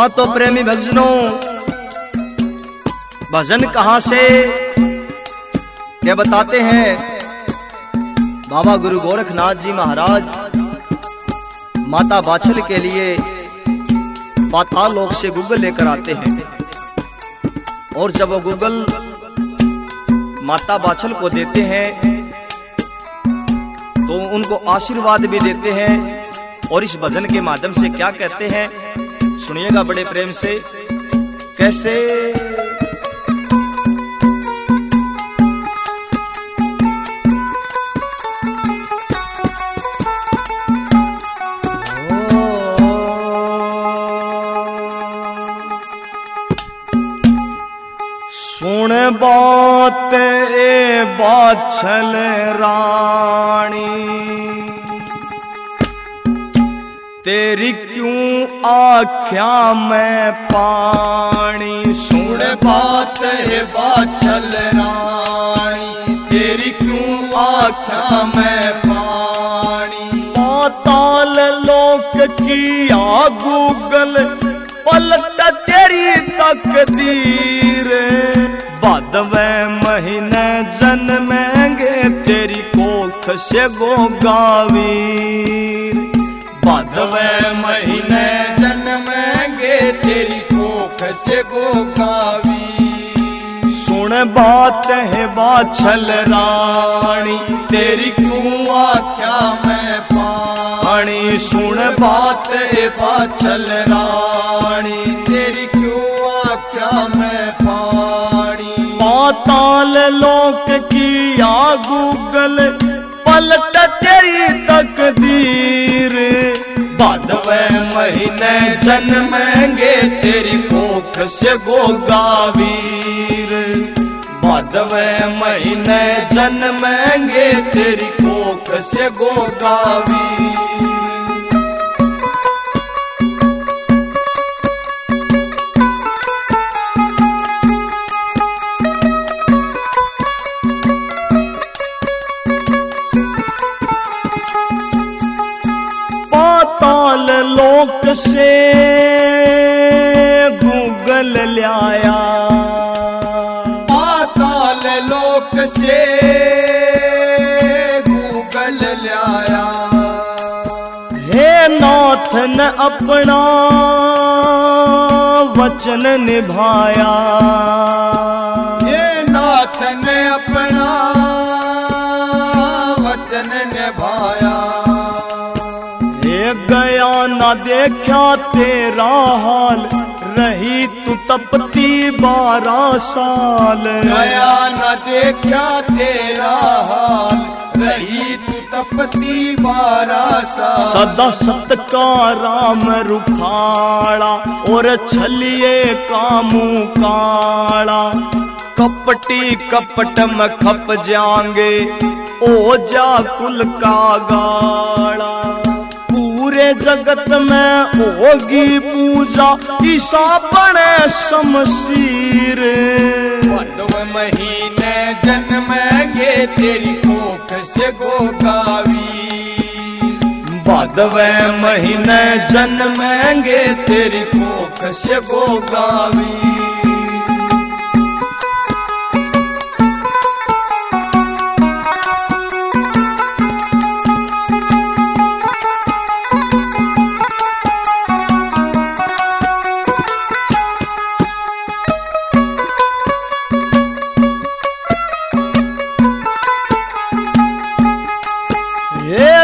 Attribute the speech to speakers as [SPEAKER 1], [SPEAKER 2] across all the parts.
[SPEAKER 1] हाँ तो प्रेमी भक्तजनों, भजन कहां से क्या बताते हैं। बाबा गुरु गोरखनाथ जी महाराज माता बाछल के लिए पाताल लोक से गूगल लेकर आते हैं और जब वो गूगल माता बाछल को देते हैं तो उनको आशीर्वाद भी देते हैं। और इस भजन के माध्यम से क्या कहते हैं सुनिएगा बड़े प्रेम से। कैसे सुन बात ए बाछल रानी, तेरी क्यों आँख्या में पानी।
[SPEAKER 2] सुन बात है बाछल रानी, तेरी क्यों आँख्या में पानी।
[SPEAKER 1] पाताल लोक किया गूगल पलट तेरी तकदीर, भादवें महीने जन्मेंगे तेरी कोख से गोगावीर।
[SPEAKER 2] भादवें महीने जन्मेंगे तेरी कोख से गोगावीर।
[SPEAKER 1] सुन बात है बाछल रानी,
[SPEAKER 2] तेरी क्यों आँख्या में पानी। सुन बात है बाछल रानी, तेरी क्यों आँख्या में पानी।
[SPEAKER 1] पाताल लोक किया गूगल पलट तेरी तकदीर,
[SPEAKER 2] भादवें महीने जन्मेंगे तेरी कोख से गोगावीर। भादवें महीने जन्मेंगे तेरी कोख से गोगावीर।
[SPEAKER 1] पाताल लोक से गूगल लाया,
[SPEAKER 2] पाताल लोक से गूगल लाया।
[SPEAKER 1] हे नाथ ने अपना वचन निभाया।
[SPEAKER 2] हे नाथ ने अपना वचन निभाया।
[SPEAKER 1] गया ना देखा तेरा हाल, रही तू तपती 12 साल।
[SPEAKER 2] गया न देखा तेरा हाल, रही तू तपती 12 साल।
[SPEAKER 1] सदा सत का राम रुखाड़ा और छलिए कामू काड़ा। कपटी कपट में खप जाएंगे ओ जा कुल का गाड़ा। पूरे जगत में होगी पूजा ईसा बने शमशीर।
[SPEAKER 2] भादवें महीने जन्मेंगे तेरी कोख से गोगावीर।
[SPEAKER 1] भादवें महीने
[SPEAKER 2] जन्मेंगे तेरी कोख से गोगावीर।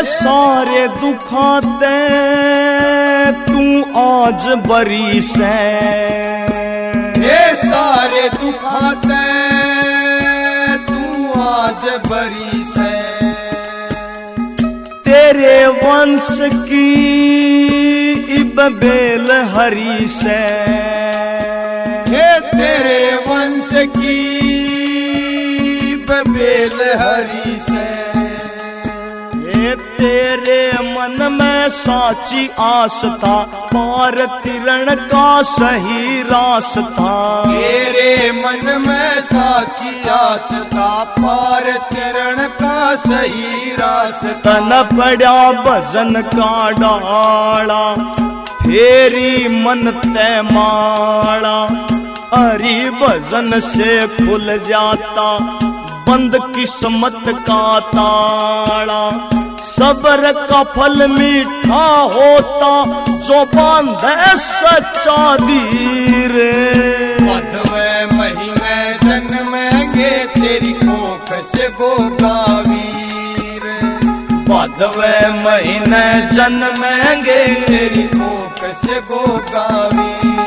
[SPEAKER 1] सारे दुखाते तू आज बरी से।
[SPEAKER 2] ये सारे दुखाते तू आज बरी से।
[SPEAKER 1] तेरे वंश की इब बेल हरी से।
[SPEAKER 2] हे तेरे वंश की बेल हरी से।
[SPEAKER 1] तेरे मन में साची आस था, पार तिरण का सही रास्ता।
[SPEAKER 2] तेरे मन में साची आस था, पार तिरण का सही रास्ता।
[SPEAKER 1] तन पड़ा भजन का डाला, फेरी मन ते माला, हरि भजन से खुल जाता बंद किस्मत का ताला। सब्र का फल मीठा होता जो बांधे सच्चा धीर।
[SPEAKER 2] बांधवे महीने जन्मेंगे तेरी कोख से गोगावीर।
[SPEAKER 1] बांधवे महीने जन्मेंगे
[SPEAKER 2] तेरी कोख से गोगावीर।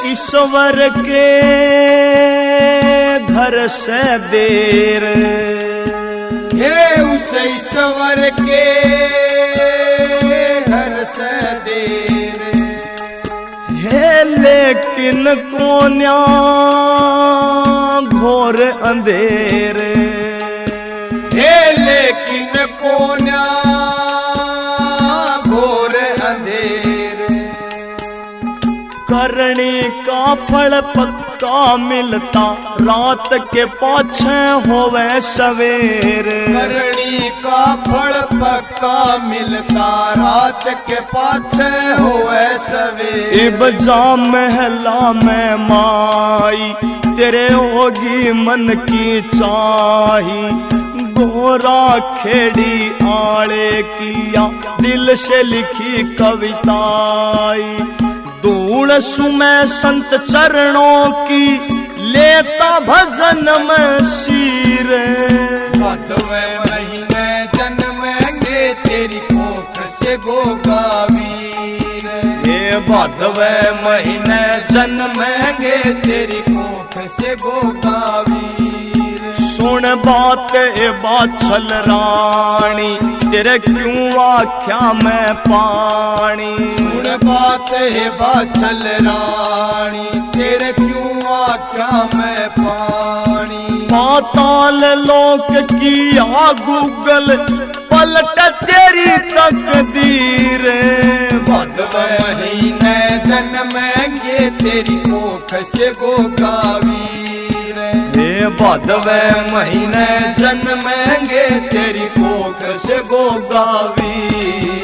[SPEAKER 1] ईश्वर के घर से देर,
[SPEAKER 2] हे उस ईश्वर के घर से देर।
[SPEAKER 1] है लेकिन कोन्या घोर अंधेर।
[SPEAKER 2] हे लेकिन कोन्या घोर अंधेर।
[SPEAKER 1] करनी का फल पक्का मिलता रात के पाछे होवे सवेर।
[SPEAKER 2] करनी का फल पक्का मिलता रात के पाछे होवे सवेर।
[SPEAKER 1] इब जा महला में माई तेरे होगी मन की चाही। गोरा खेड़ी आले किया दिल से लिखी कविताई। धूल सुमै संत चरणों की लेता भजन में शीर।
[SPEAKER 2] बांधवे महीने जन्मेंगे तेरी कोख से गोगावीर।
[SPEAKER 1] ये बांधवे महीने
[SPEAKER 2] जन्मेंगे तेरी कोख से गोगावीर।
[SPEAKER 1] सुन बात ए बाछल रानी तेरे क्यों आख्या में पानी।
[SPEAKER 2] सुन बात है बाछल रानी तेरे क्यों आख्या में पानी।
[SPEAKER 1] पाताल लोक किया गूगल पलट तेरी तकदीर।
[SPEAKER 2] बांधवे महीने जन्मेंगे तेरी कोख से गोगावीर।
[SPEAKER 1] हे बांधवे महीने जन्मेंगे तेरी कोख से गोगावीर।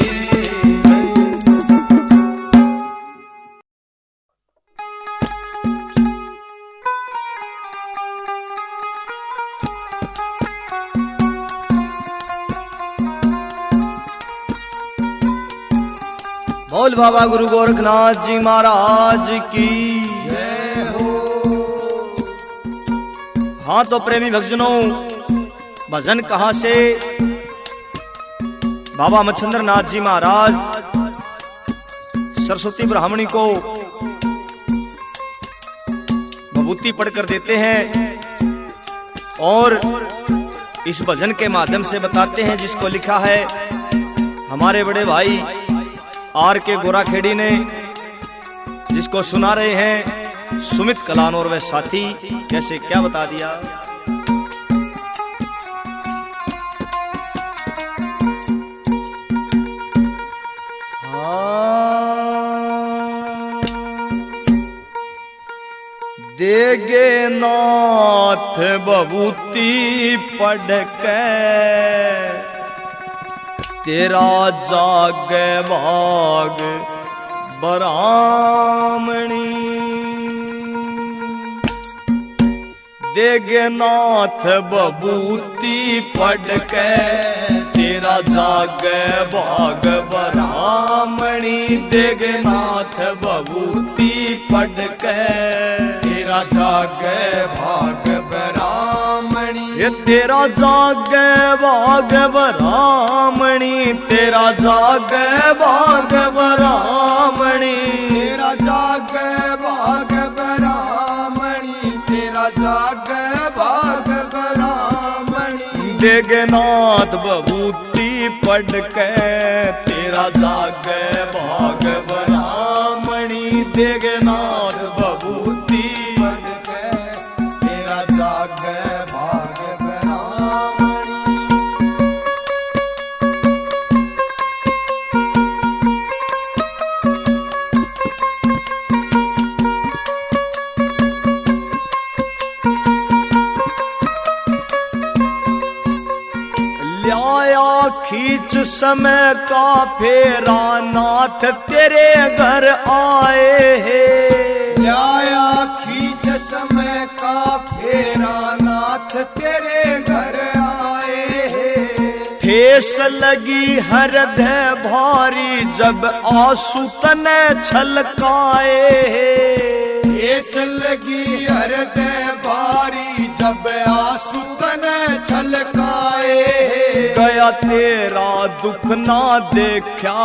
[SPEAKER 1] बोल बाबा गुरु गोरखनाथ जी महाराज की
[SPEAKER 2] जय हो।
[SPEAKER 1] हाँ तो प्रेमी भक्तजनों, भजन कहाँ से? बाबा मच्छिंद्र नाथ जी महाराज सरस्वती ब्राह्मणी को विभूति पढ़कर देते हैं और इस भजन के माध्यम से बताते हैं, जिसको लिखा है हमारे बड़े भाई आर के गोराखेड़ी ने, जिसको सुना रहे हैं सुमित कलान और वह साथी। कैसे क्या बता दिया? देगे नाथ बबूती पढ़ के तेरा जाग भाग बरामणी। देगे नाथ बबूती पढ़ के तेरा जाग भाग बरामणी। देगे नाथ बबूती पढ़ के
[SPEAKER 2] तेरा जाग भाग बरामणी।
[SPEAKER 1] ये तेरा जाग भाग बरामणी। तेरा जाग भाग बरामणी।
[SPEAKER 2] तेरा जाग भाग बरामणी। तेरा जाग भाग बरामणी।
[SPEAKER 1] देगनाथ बबूती पढ़ के तेरा जाग भाग बरामणी। देगनाथ बबूती
[SPEAKER 2] पढ़ के तेरा जाग भाग बरामणी।
[SPEAKER 1] खींच समय का फेरा नाथ तेरे घर आए हैं।
[SPEAKER 2] लाया खींच समय का फेरा नाथ तेरे घर आए हैं।
[SPEAKER 1] ठेस लगी हृदय भारी जब आंसू तने छलकाए हैं।
[SPEAKER 2] ठेस लगी हृदय भारी जब आंसू तने छलकाए हैं।
[SPEAKER 1] गया तेरा दुख ना देखा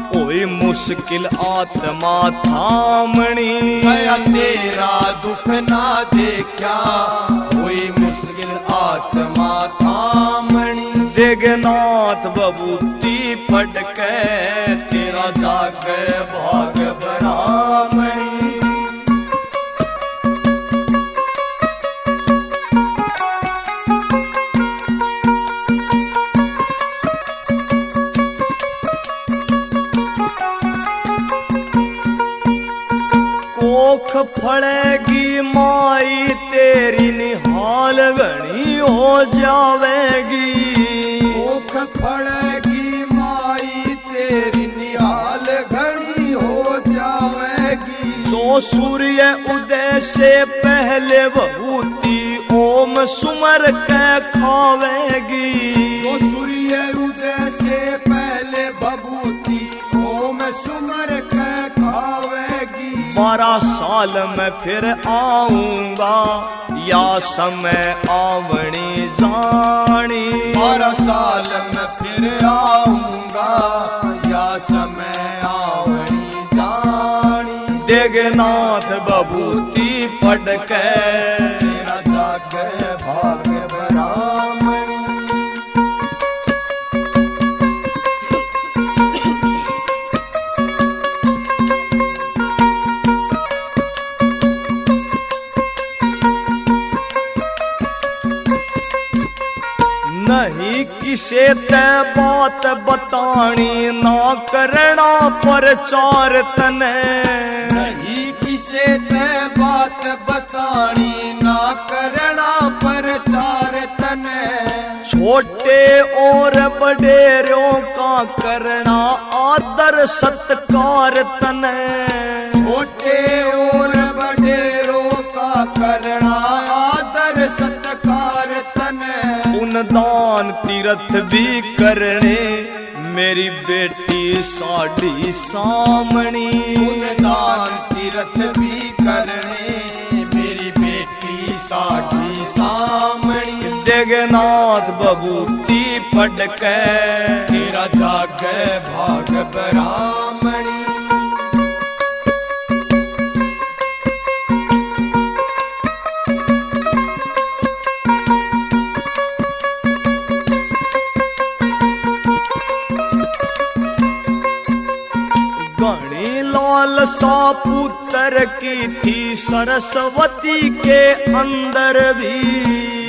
[SPEAKER 1] कोई मुश्किल आत्मा थामणी।
[SPEAKER 2] गया तेरा दुख ना देखा कोई मुश्किल आत्मा थामणी।
[SPEAKER 1] देगनाथ बबूती पढ़ के तेरा जागे भाग ब्राह्मणी। कोख फड़ेगी माई तेरी निहाल घनी हो जावेगी।
[SPEAKER 2] कोख फड़ेगी माई तेरी निहाल घनी हो जावेगी।
[SPEAKER 1] जो सूर्य उदय से पहले बबूती ओम सुमर के खावेगी।
[SPEAKER 2] जो सूर्य उदय से पहले बबूती ओम सुमर के खावेगी।
[SPEAKER 1] 12 साल में फिर आऊंगा या समय आवणी जानी।
[SPEAKER 2] 12 साल में फिर आऊंगा या समय आवणी जानी।
[SPEAKER 1] देगनाथ बबूती पढ़ के
[SPEAKER 2] तेरा जागे भाग ब्राह्मणी।
[SPEAKER 1] नहीं किसे ते बात बतानी ना करना प्रचार तने।
[SPEAKER 2] नहीं किसे ते बात बतानी ना करना प्रचार तने।
[SPEAKER 1] छोटे और बड़ेरों का करना आदर सत्कार तने।
[SPEAKER 2] छोटे और बड़ेरों का करना आदर सत्कार तने।
[SPEAKER 1] दान तीर्थ भी करने मेरी बेटी साड़ी सामणी।
[SPEAKER 2] दान तीर्थ भी करने मेरी बेटी साड़ी सामणी।
[SPEAKER 1] देगनाथ बबूती पढ़ के
[SPEAKER 2] तेरा जागे भाग ब्राह्मणी।
[SPEAKER 1] लालसा पुत्र की थी सरस्वती के अंदर भी।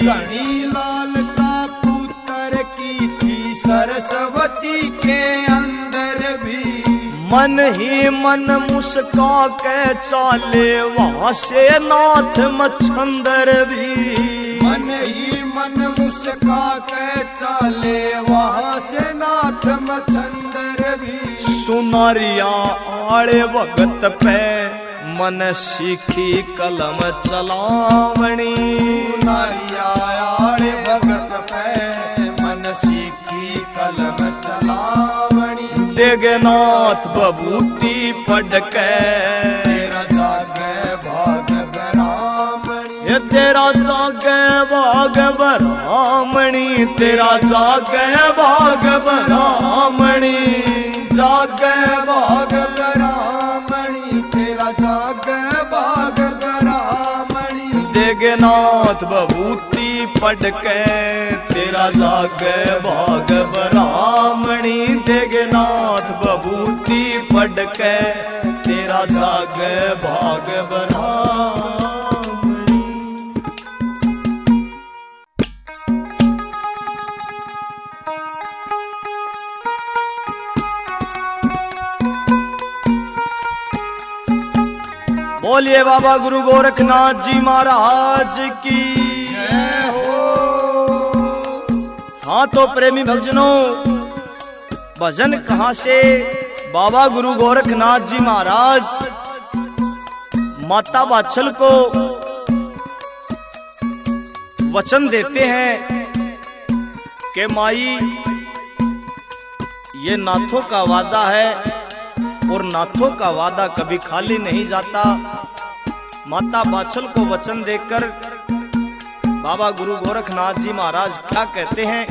[SPEAKER 2] घनी लालसा पुत्र की थी सरस्वती के अंदर भी।
[SPEAKER 1] मन ही मन मुस्का के चाले वहां से नाथ मच्छंदर भी।
[SPEAKER 2] मन ही मन मुस्का के चाले वहां से नाथ मच्छंदर भी।
[SPEAKER 1] सुनारिया आड़े वक्त पे मन सीखी कलम चलावणी।
[SPEAKER 2] सुनारिया आड़े वक्त पे मन सीखी कलम चलावणी।
[SPEAKER 1] देगनाथ बबूती पढ़ के
[SPEAKER 2] तेरा जागे भाग ब्राह्मणी।
[SPEAKER 1] ये तेरा जागे भाग ब्राह्मणी। तेरा जागे भाग ब्राह्मणी।
[SPEAKER 2] जागे भाग ब्राह्मणी। तेरा जागे भाग ब्राह्मणी।
[SPEAKER 1] देगनाथ बबूती पढ़ के तेरा जागे भाग ब्राह्मणी। देगनाथ बबूती पढ़ के तेरा जागे भाग ब्राह्मणी। बोलिए बाबा गुरु गोरखनाथ जी महाराज की
[SPEAKER 2] जय हो।
[SPEAKER 1] हाँ तो प्रेमी भक्तजनों, भजन कहां से? बाबा गुरु गोरखनाथ जी महाराज माता वात्सल को वचन देते हैं कि माई, ये नाथों का वादा है और नाथों का वादा कभी खाली नहीं जाता। माता वात्सल को वचन देकर बाबा गुरु गोरखनाथ जी महाराज क्या कहते हैं?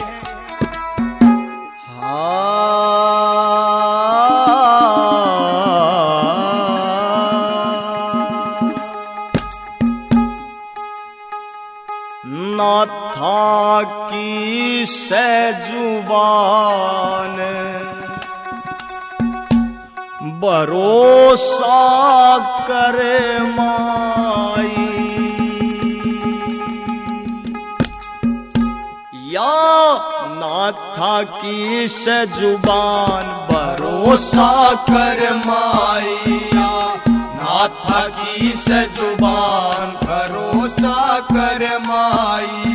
[SPEAKER 1] नाथा की सहजुबान भरोसा कर माई, या नाथा की सहजुबान भरोसा कर माइया,
[SPEAKER 2] नाथा की सजुबान भरोसा कर माई,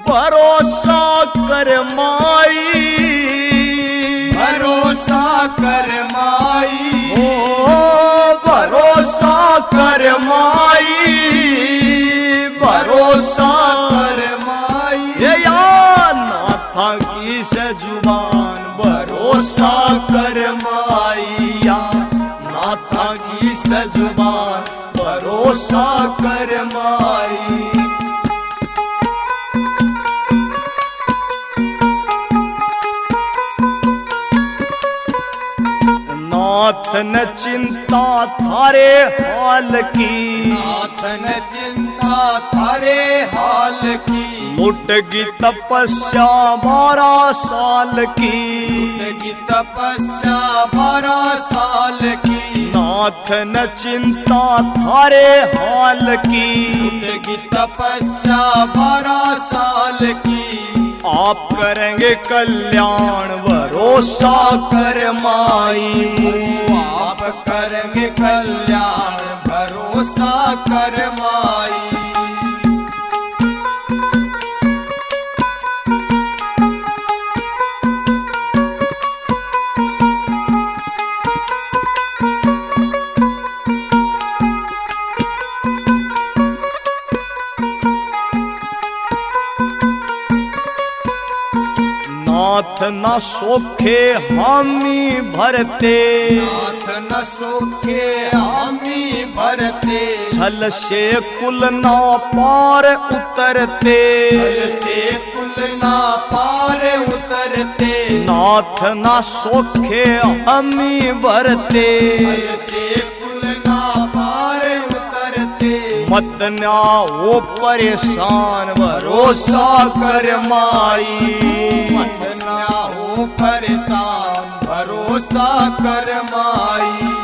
[SPEAKER 1] भरोसा कर माई,
[SPEAKER 2] भरोसा कर माई,
[SPEAKER 1] ओ भरोसा कर माई, भरोसा
[SPEAKER 2] कर माई,
[SPEAKER 1] ये या नाथा की सजुबान भरोसा कर माइया, नाथा की सजुबान भरोसा कर माई। नाथ न चिंता थारे हाल की,
[SPEAKER 2] नाथ न चिंता थारे हाल की,
[SPEAKER 1] लुटगी तपस्या 12 साल की,
[SPEAKER 2] लगी तपस्या 12 साल की,
[SPEAKER 1] नाथ न चिंता थारे हाल की,
[SPEAKER 2] लगी तपस्या 12 साल की,
[SPEAKER 1] आप करेंगे कल्याण भरोसा कर माई,
[SPEAKER 2] आप करेंगे कल्याण भरोसा कर माई।
[SPEAKER 1] नाथ न सोखे हामी भरते,
[SPEAKER 2] नाथ न सोखे हामी भरते,
[SPEAKER 1] छल से कुल ना पार उतरते,
[SPEAKER 2] छल से कुल ना पार उतरते,
[SPEAKER 1] नाथ न सोखे हामी भरते,
[SPEAKER 2] छल से कुल ना पार उतरते,
[SPEAKER 1] मत ना हो परेशान भरोसा कर माई,
[SPEAKER 2] मत ना हो परेशान भरोसा कर माई।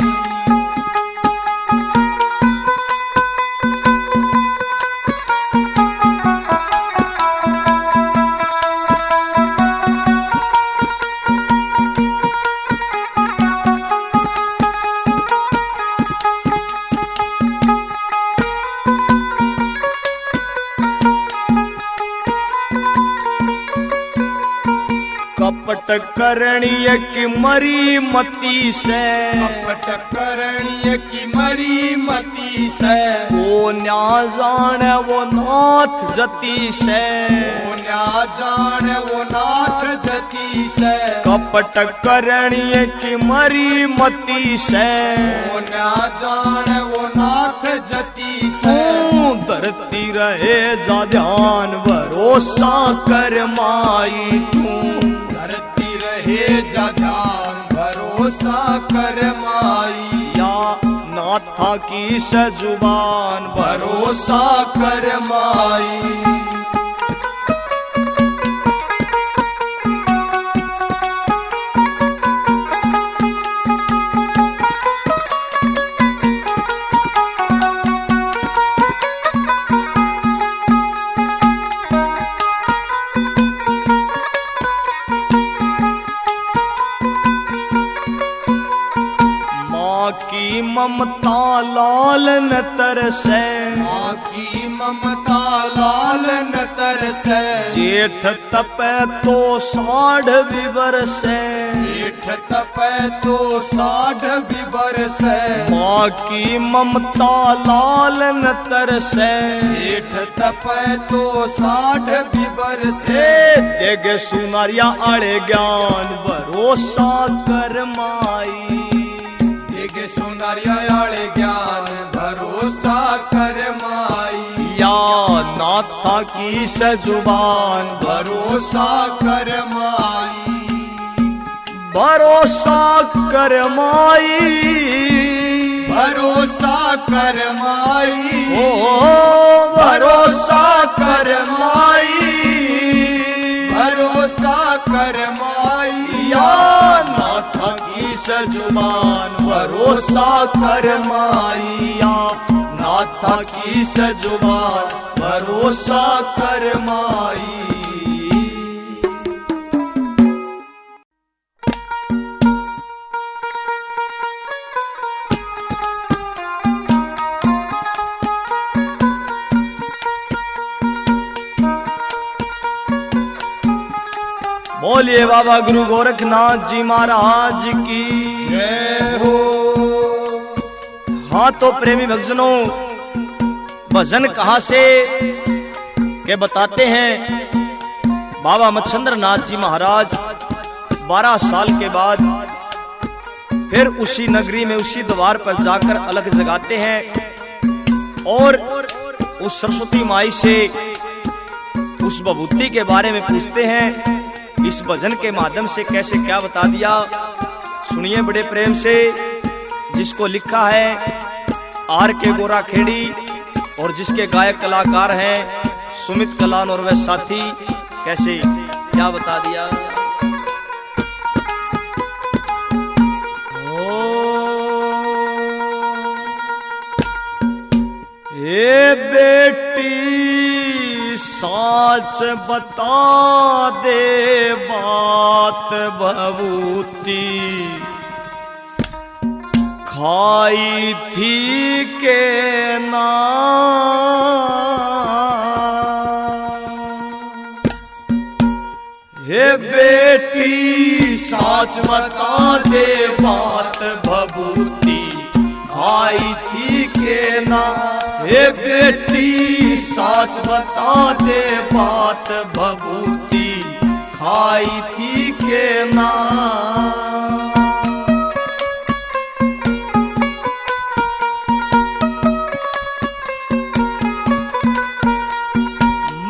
[SPEAKER 1] कपट करणीय की मरी मती से,
[SPEAKER 2] कपट करणीय की मरी मती से,
[SPEAKER 1] वो न्या जाने वो नाथ जती से,
[SPEAKER 2] वो न्या जान वो नाथ जती से,
[SPEAKER 1] कपट करणीय की मरी मती से,
[SPEAKER 2] वो न्या जान वो नाथ जती से,
[SPEAKER 1] धरती रहे जा ध्यान भरोसा कर माई,
[SPEAKER 2] धरती रहे जा ध्यान भरोसा कर माई,
[SPEAKER 1] या नाथा की सजुबान
[SPEAKER 2] भरोसा कर माई।
[SPEAKER 1] की ममता लाल न तरसै,
[SPEAKER 2] माँ की ममता लाल न तरसै।
[SPEAKER 1] जेठ तपै तो साढ़ भी बरसै,
[SPEAKER 2] जेठ तपै तो साढ़ भी बरसै।
[SPEAKER 1] माँ की ममता लाल न तरसै,
[SPEAKER 2] जेठ तपै तो साढ़ भी बरसै।
[SPEAKER 1] देगे सुनारिया आड़े ज्ञान भरोसा कर माई,
[SPEAKER 2] देगे सुनारिया आड़े ज्ञान भरोसा कर माई।
[SPEAKER 1] या नाथा की सजुबान
[SPEAKER 2] भरोसा कर माई,
[SPEAKER 1] भरोसा कर माई,
[SPEAKER 2] भरोसा कर माई।
[SPEAKER 1] ओ भरोसा कर माई,
[SPEAKER 2] भरोसा कर माई।
[SPEAKER 1] या नाथा की सजुबान भरोसा कर माई, या नाथा की सजुबान भरोसा कर माई। बोलिए बाबा गुरु गोरखनाथ जी महाराज की
[SPEAKER 2] जय हो।
[SPEAKER 1] हाँ तो प्रेमी भक्तजनों, भजन कहाँ से के बताते हैं। बाबा मच्छंद्र नाथ जी महाराज 12 साल के बाद फिर उसी नगरी में उसी द्वार पर जाकर अलग जगाते हैं और उस सरस्वती माई से उस विभूति के बारे में पूछते हैं। इस भजन के माध्यम से कैसे क्या बता दिया, सुनिए बड़े प्रेम से। जिसको लिखा है आर के गोरा खेड़ी और जिसके गायक कलाकार हैं सुमित कलान और वह साथी, कैसे क्या बता दिया। ए बेटी साच बता दे बात भभूति, खाई थी के ना। हे बेटी साच बता दे बात भभूति, खाई थी के ना। हे बेटी साच बता दे बात भभूति, खाई थी के ना।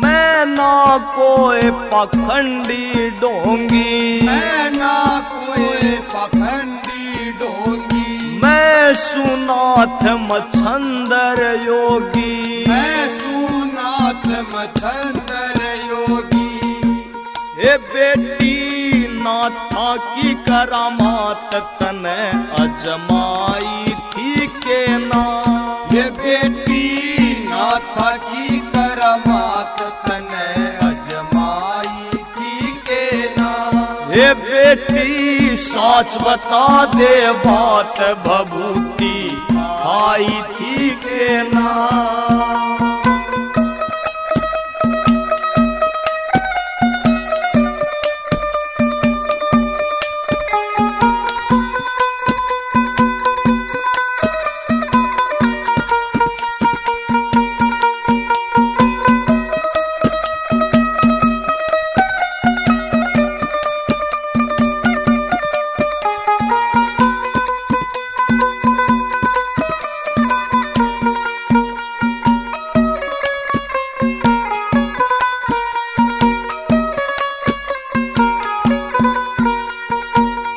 [SPEAKER 1] मैं ना कोई पखंडी डोंगी,
[SPEAKER 2] मैं ना कोई पखंडी डोंगी।
[SPEAKER 1] मैं सुनाथ मच्छंदर योगी,
[SPEAKER 2] मैं सुनाथ मच्छंदर योगी।
[SPEAKER 1] हे बेटी नाथा की करामात तने अजमाई थी के ना।
[SPEAKER 2] ये बेटी नाथा की करामात तने अजमाई थी के ना।
[SPEAKER 1] हे बेटी साच बता दे बात भभूति, खाई थी के ना।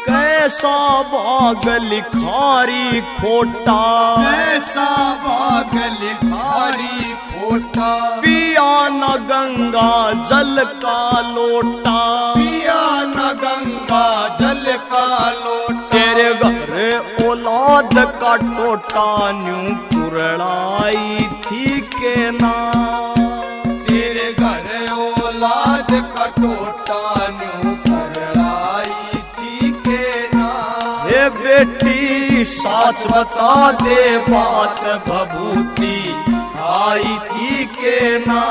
[SPEAKER 1] कैसा बाग लिखारी खोटा,
[SPEAKER 2] ऐसा बाग लिखारी खोटा।
[SPEAKER 1] पिया न गंगा जल का लोटा,
[SPEAKER 2] पिया न गंगा जल का लोटा।
[SPEAKER 1] तेरे घर औलाद का टोटा न्यू पुरड़ाई थी के ना।
[SPEAKER 2] तेरे घर औलाद का टोटा न्यू पुरड़ाई थी के ना।
[SPEAKER 1] हे बेटी साच बता दे बात भभूति आई थी के ना।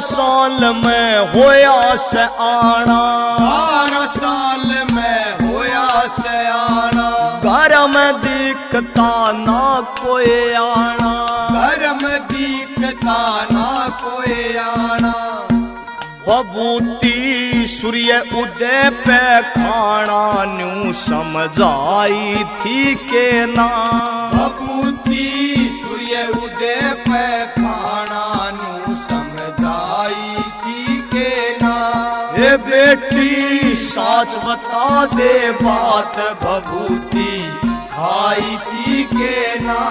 [SPEAKER 1] साल में होया से आना,
[SPEAKER 2] 12 साल में होया से आना,
[SPEAKER 1] घर में दिखता ना कोई आना,
[SPEAKER 2] घर में दिखता ना कोई आना।
[SPEAKER 1] भभूति सूर्य उदय पे खाना न्यू समझाई थी के ना।
[SPEAKER 2] भभूति सूर्य उदय पे खाना न्यू समझाई थी के ना।
[SPEAKER 1] हे बेटी साच बता दे बात भभूति खाई थी के ना।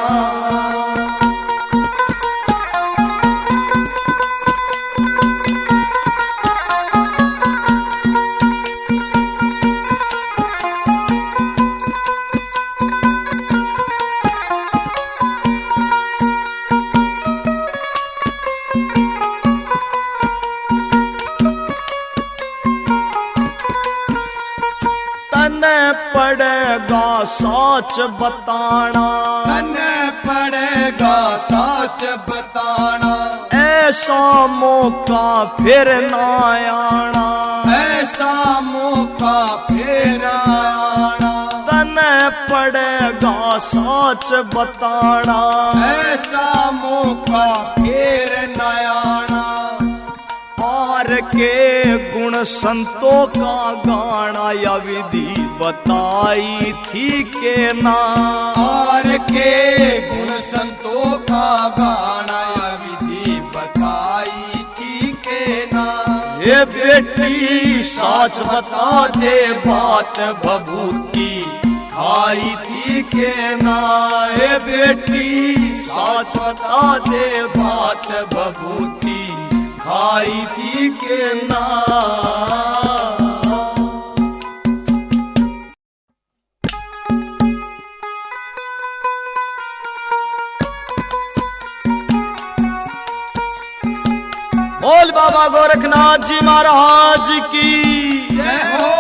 [SPEAKER 1] पड़ेगा साच बताना,
[SPEAKER 2] तने पड़ेगा साच बताना,
[SPEAKER 1] ऐसा मौका फिर ना आना,
[SPEAKER 2] ऐसा मौका फिर आना।
[SPEAKER 1] तने पड़ेगा साच बताना,
[SPEAKER 2] ऐसा मौका फिर न आना।
[SPEAKER 1] पार के गुण संतों का गाना या विधि बताई थी के ना।
[SPEAKER 2] और के गुण संतों का गाना या विधि बताई थी के ना।
[SPEAKER 1] ये बेटी साच बता दे बात भभूति खाई थी के ना। ये बेटी साच बता दे बात भभूति खाई थी के ना। बोल बाबा गोरखनाथ जी महाराज की
[SPEAKER 2] जय हो,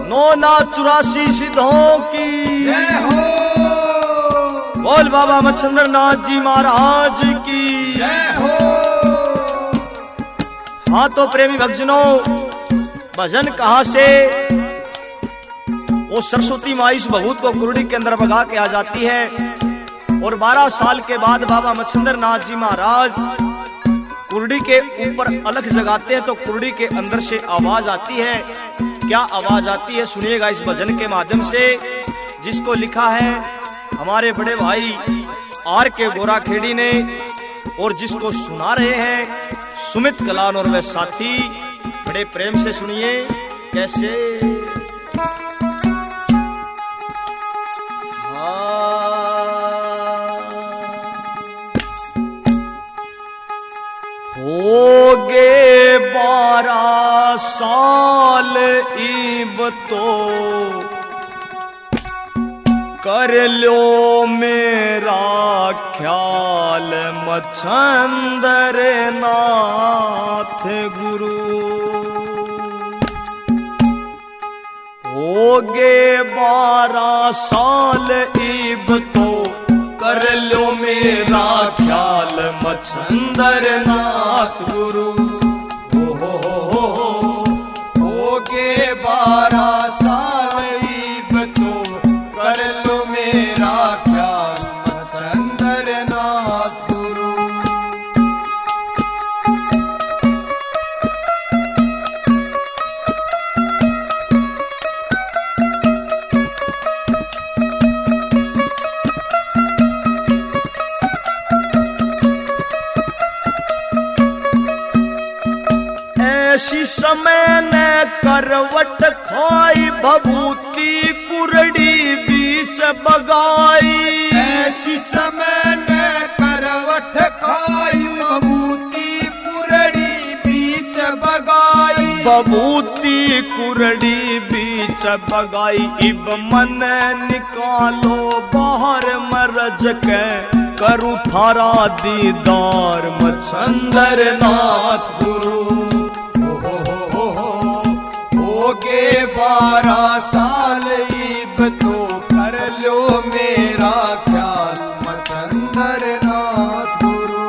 [SPEAKER 1] 984 सिद्धों की
[SPEAKER 2] जय हो,
[SPEAKER 1] बोल बाबा मच्छिंद्र नाथ जी महाराज की
[SPEAKER 2] जय हो।
[SPEAKER 1] हाँ तो प्रेमी भक्तजनों, भजन कहां से? वो सरस्वती माई इस भभूत को कुरडी के अंदर भगा के आ जाती है और 12 साल के बाद बाबा मच्छिंद्र नाथ जी महाराज कुरडी के ऊपर अलख जगाते हैं तो कुरडी के अंदर से आवाज आती है। क्या आवाज आती है सुनिएगा इस भजन के माध्यम से, जिसको लिखा है हमारे बड़े भाई आर के गोरा खेड़ी ने और जिसको सुना रहे हैं सुमित कलान और वह साथी। बड़े प्रेम से सुनिए कैसे। हो गे 12 साल इब तो कर लो मेरा ख्याल मच्छंदर नाथ गुरु। हो गे 12 साल इब तो कर लो मेरा ख्याल मच्छंदर नाथ गुरु।
[SPEAKER 2] हो गे 12 साल इब तो कर लो मेरा ख्याल मच्छंदर नाथ गुरु।
[SPEAKER 1] ऐसी समय ने करवट खाई भभूति कुरडी बीच बगाई।
[SPEAKER 2] ऐसी समय ने करवट खाई भभूति कुरडी बीच बगाई।
[SPEAKER 1] भभूति कुरडी बीच
[SPEAKER 3] पीछे भगाई। इब मन निकालो बाहर मरज के, करूँ थारा दीदार मच्छंदर नाथ गुरु।
[SPEAKER 2] होगे 12 साल इब तो कर लो मेरा ख्याल मच्छंदर नाथ गुरु।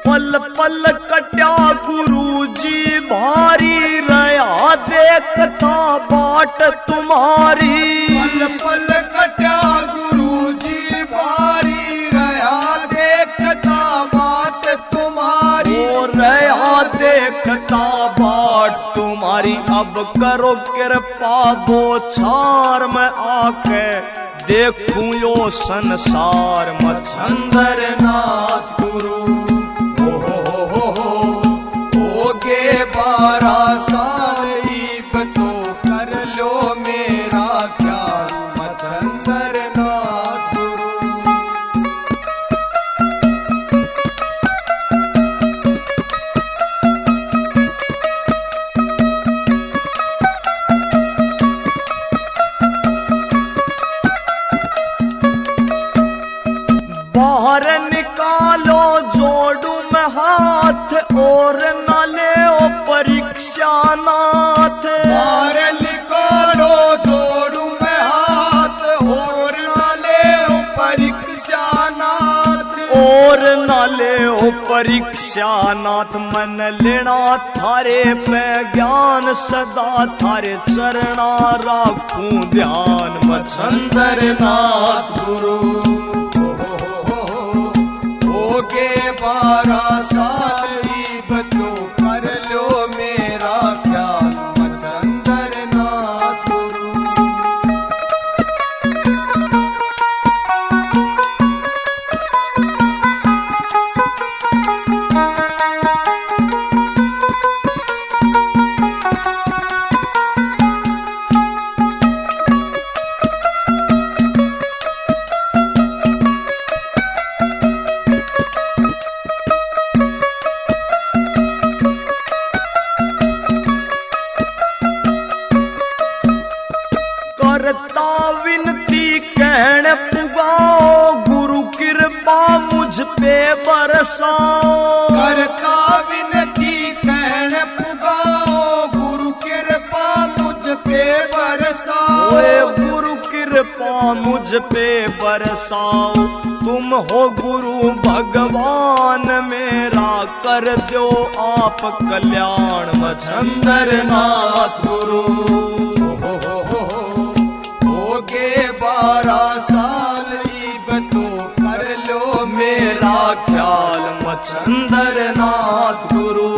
[SPEAKER 3] पल पल कट्या गुरुजी भारी रहा देखता बाट तुम्हारी।
[SPEAKER 2] पल पल कट्या गुरुजी भारी रहा देखता बाट तुम्हारी।
[SPEAKER 3] ओ रहा देखता बाट तुम्हारी। अब करो कृपा बोछार में आके, देखूं यो संसार मच्छंदर
[SPEAKER 2] नाथ गुरु। होगे 12 साल इब तो कर लो मेरा ख्याल मच्छंदर नाथ गुरु।
[SPEAKER 3] बाहर निकालो जोड़ू में हाथ, और न ले ओ परीक्षा नाथ।
[SPEAKER 2] बाहर निकालो जोड़ू में हाथ, और न ले ओ परीक्षा नाथ।
[SPEAKER 3] और न ले ओ परीक्षा नाथ। मन लेना थारे पे ज्ञान, सदा थारे चरणा राखूं ध्यान मच्छंदर नाथ गुरु।
[SPEAKER 2] होगे 12 साल इब तो कर लो मेरा ख्याल मच्छंदर नाथ गुरु।
[SPEAKER 3] करता विनती कहन पुगाओ, गुरु कृपा मुझ पे बरसाओ।
[SPEAKER 2] करता विनती कहन पुगाओ, गुरु कृपा मुझ पे बरसाओ।
[SPEAKER 3] ओए गुरु कृपा मुझ पे बरसाओ। तुम हो गुरु भगवान मेरा, कर दो आप कल्याण मच्छंदर नाथ गुरु।
[SPEAKER 2] होगे 12 साल इब तो कर लो मेरा
[SPEAKER 3] ख्याल मच्छंदर नाथ गुरु।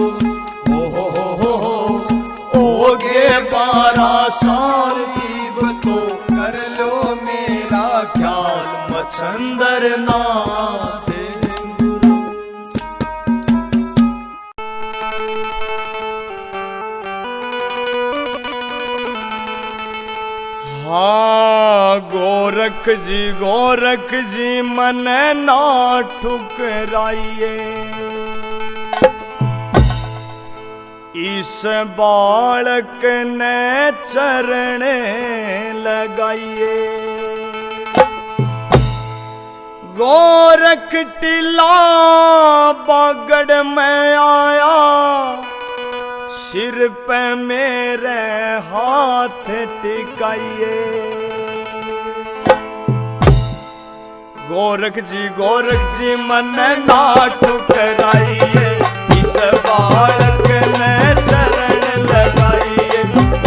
[SPEAKER 3] होगे 12 साल
[SPEAKER 2] इब तो कर लो मेरा
[SPEAKER 3] ख्याल मच्छंदर नाथ गुरु। हाँ गोरख जी मन ना ठुकराइए। इस बालक ने चरण लगाइए। गोरख टीला बागड़ में आया, सिर पे मेरे हाथ टिकाइए। गोरख जी मन ना ठुकराइए। इस बालक ने चरण लगाइए।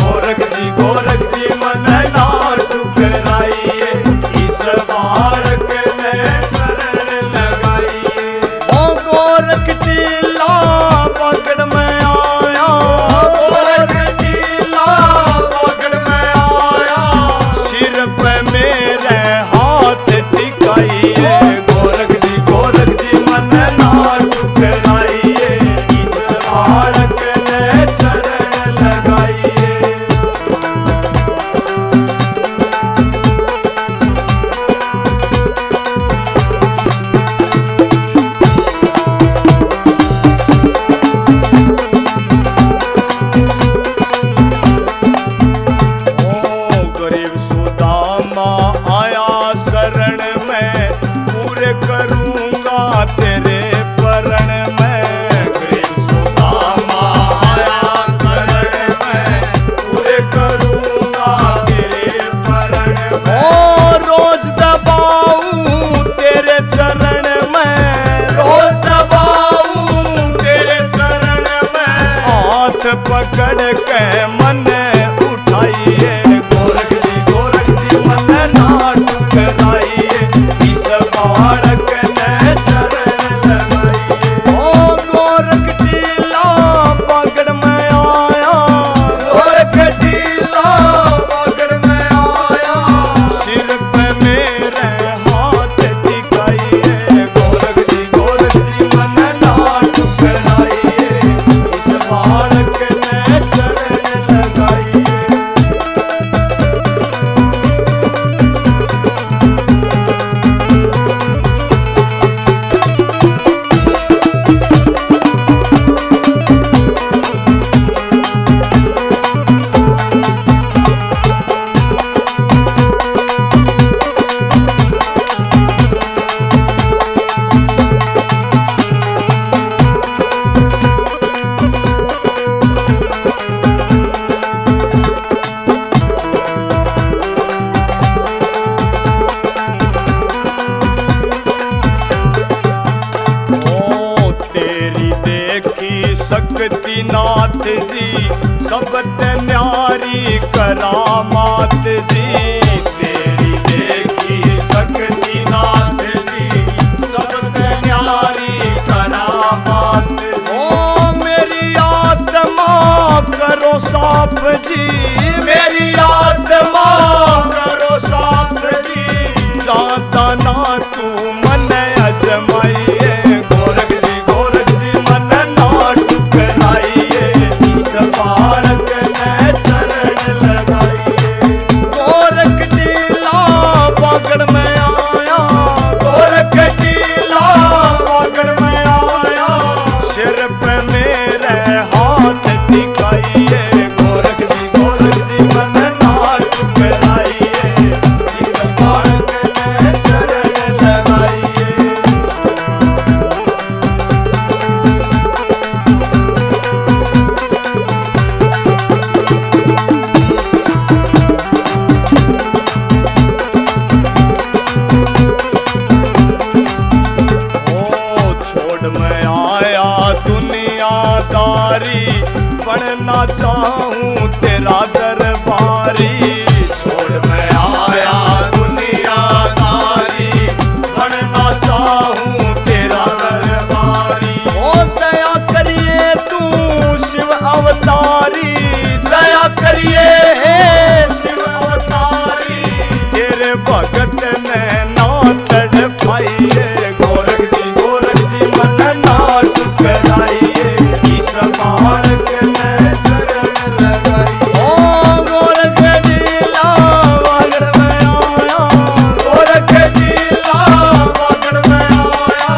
[SPEAKER 3] गोरख जी मन ना ठुकराइए। इस बालक ने चरण लगाइए। ओ गोरख टीला पकड़ में आया, गोरख टीला पकड़ के मन उठाइए गोरख जी मन ना ठुकराइए इस बालक ने चरण लगाइए। ओ गोरख टीला पकड़ में आया गोरख टीला पकड़ में आया सिर पे मेरे हाथ टिकाइए गोरख जी मन ना ठुकराइए इस बालक ने चरण लगाइए। शक्ति नाथ जी सबते न्यारी करामात जी तेरी देखी शक्ति नाथ जी सबते न्यारी करामात जी। ओ मेरी आत्मा करो साफ जी मेरी आत्मा करो साफ जी जाता ना तू मन अजमाइए गोरख जी मन ना ठुकराइए इस बालक ने चरण लगाइए। गोरख टीला पकड़ में आया गोरख टीला पकड़ में आया सिर पे मेरे हाथ टिकाइए गोरख जी मन ना ठुकराइए इस बालक ने चरण लगाइए। छोड़ मैं आया दुनियादारी बनना चाहूँ तेरा दरबारी छोड़ मैं आया दुनियादारी बनना चाहूँ तेरा दरबारी। ओ दया करिए तू शिव अवतारी दया करिए शिव अवतारी तेरे भगत ने ना तड़पाइए गोरख जी मन ना ठुकराइए इस बालक ने चरण लगाइए। ओ गोरख टीला पकड़ में आया गोरख टीला पकड़ में आया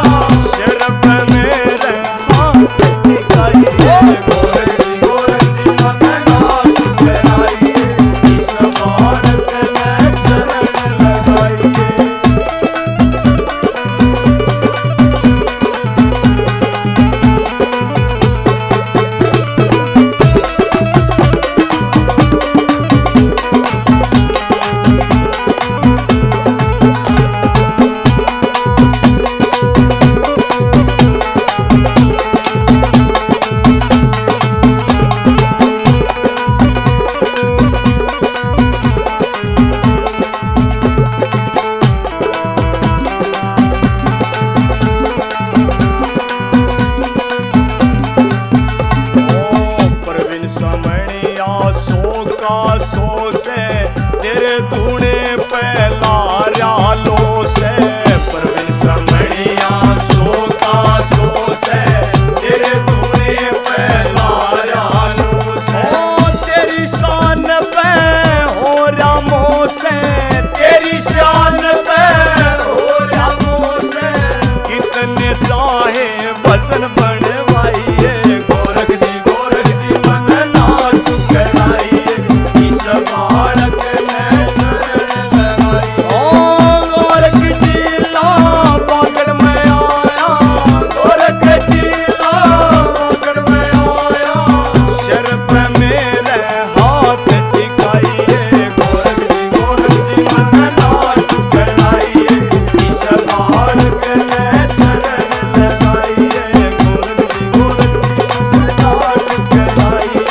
[SPEAKER 3] सिर पे मेरे हाथ टिकाइए गोरख जी मन ना ठुकराइए इस बालक ने चरण लगाइए। सो से तेरे धूणे पे लारा लो से प्रवीण समणिया सो से तेरे धूणे पे लारा लो से। ओ तेरी शान पे हो रामो से तेरी शान पे हो रामो से कितने चाहे भजन बनवाइए गोरख जी मन ना ठुकराइए इस बालक ने चरण लगाइए। ओ गोरख टीला पकड़ में आया गोरख टीला पकड़ में आया सिर पे मेरे हाथ टिकाइए गोरख जी मन ना ठुकराइए इस बालक ने चरण लगाइए गोरख जी मन ना ठुकराइए।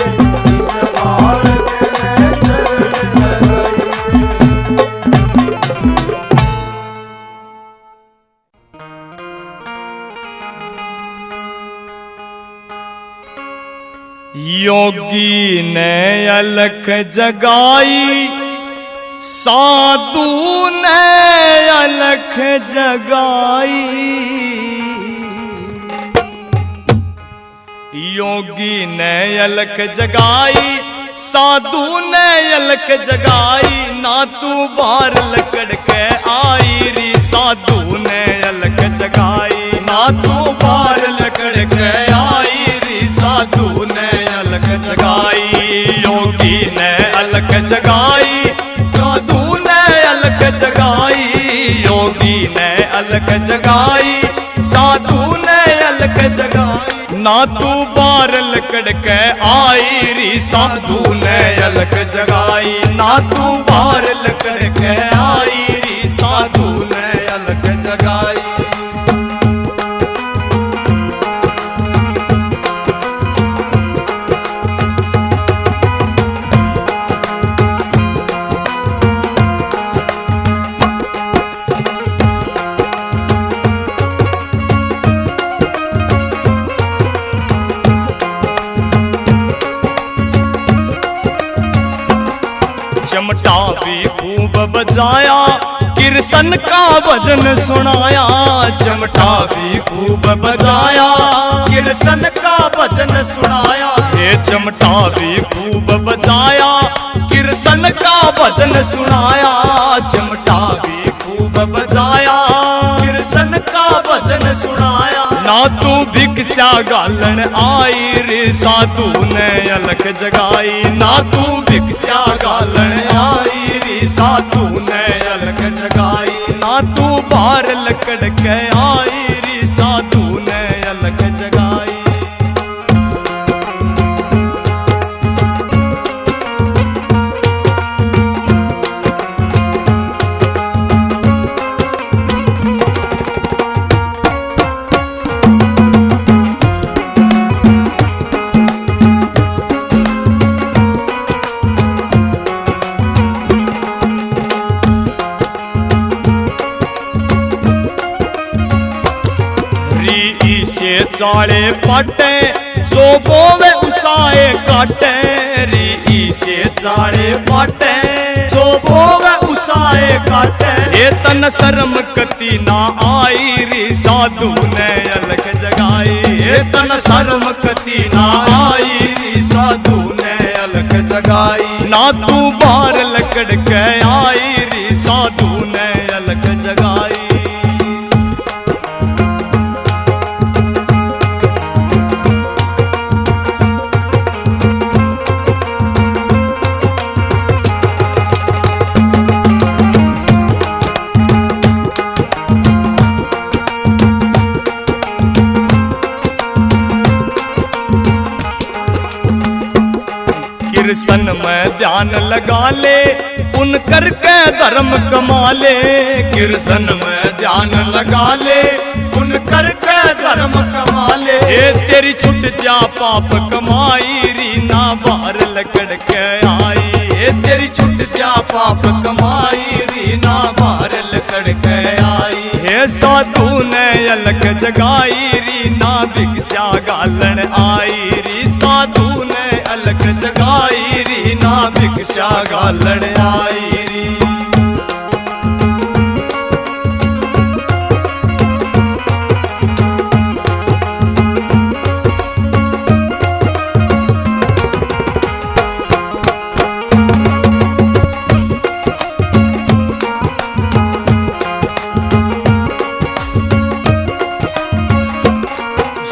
[SPEAKER 3] योगी ने अलख जगाई, साधु ने अलख जगाई। योगी ने अलख जगाई, साधु ने अलख जगाई। ना तू बार लकड़ के आई री, साधु ने अलख जगाई। ना तू बार लकड़ के आई री, साधु ने अलख जगाई। योगी ने अलख जगाई, साधु ने अलख जगाई। योगी ने अलख जगाई, साधु ने अलख जगाई। ना तू बार लकड़ के आई री, साधु ने अलख जगाई। ना तू बार लकड़ के आई री, साधु ने अलख जगाई। चमटा भी खूब बजाया, किरसन का भजन सुनाया। चमटा भी खूब बजाया, किरसन का भजन सुनाया। ये चमटा भी खूब बजाया, किरसन का भजन सुनाया। चमटा भी खूब बजाया, किरसन का भजन सुनाया। ना तू भिक्षा गालन आई रे, साधु ने अलख जगाई। ना तू भिक्षा गालन आई रे, साधु ने अलख जगाई। ना तू बार लकड़ के आई रे, साधु ने अलख जगाई। चाले पाटे, जो बोवे उसाए काटे। री से चाले पाटे, जो बोवे उसाए काटे। ये तन शर्म कति ना आई री, साधु ने अलख जगाई। ये तन शर्म कति ना आई री, साधु ने अलख जगाई। ना तू बार लकड़ के आई री, साधु ने अलख जगाई। किरसन में ध्यान लगा ले, उन करके धर्म कमा ले। किरसन में ध्यान लगा ले, उन करके धर्म कमा ले। ये तेरी छुट जा पाप कमाई री, ना बाहर लकड़ के आई। ये तेरी छुट जा पाप कमाई री, ना बाहर लकड़ के आई। हे साधु ने अलख जगाई री, ना भिक्षा गालन आई री। साधु ने अलख जगाई री, ना भिक्षा गालन आई री।